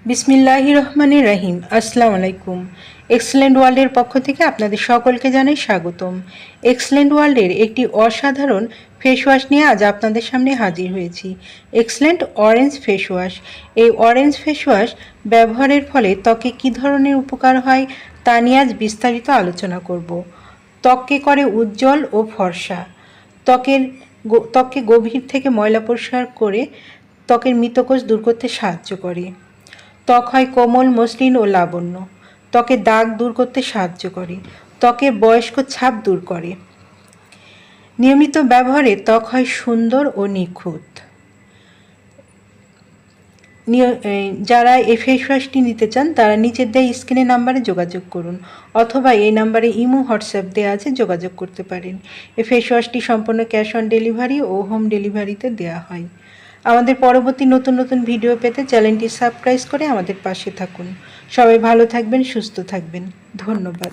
বিসমিল্লাহির রহমানির রহিম। আসসালামু আলাইকুম। এক্সেলেন্ট ওয়ার্ল্ডের পক্ষ থেকে আপনাদের সকলকে জানাই স্বাগতম। এক্সেলেন্ট ওয়ার্ল্ডের একটি অসাধারণ ফেস ওয়াশ নিয়ে আজ আপনাদের সামনে হাজির হয়েছি। Excellent orange face wash. এই অরেঞ্জ ফেস ওয়াশ ব্যবহারের ফলে ত্বকে কী ধরনের উপকার হয় তা নিয়ে আজ বিস্তারিত আলোচনা করব। ত্বককে করে উজ্জ্বল ও ফর্সা। ত্বককে গভীর থেকে ময়লা পরিষ্কার করে ত্বকের মৃতকোষ দূর করতে সাহায্য করে। ত্বক হয় কোমল, মসৃণ ও লাবণ্য। ত্বকের দাগ দূর করতে সাহায্য করে। ত্বকের বয়স্ক ছাপ দূর করে। নিয়মিত ব্যবহারে ত্বক হয় সুন্দর ও নিখুঁত। যারা এই ফেস ওয়াশটি নিতে চান তারা নিচের দেওয়া স্ক্রিনের নাম্বারে যোগাযোগ করুন, অথবা এই নাম্বারে ইমো, হোয়াটসঅ্যাপ দেওয়া আছে, যোগাযোগ করতে পারেন। এই ফেস ওয়াশটি সম্পূর্ণ ক্যাশ অন ডেলিভারি ও হোম ডেলিভারিতে দেওয়া হয়। আমাদের পরবর্তী নতুন নতুন ভিডিও পেতে চ্যানেলটি সাবস্ক্রাইব করে আমাদের পাশে থাকুন। সবাই ভালো থাকবেন, সুস্থ থাকবেন। ধন্যবাদ।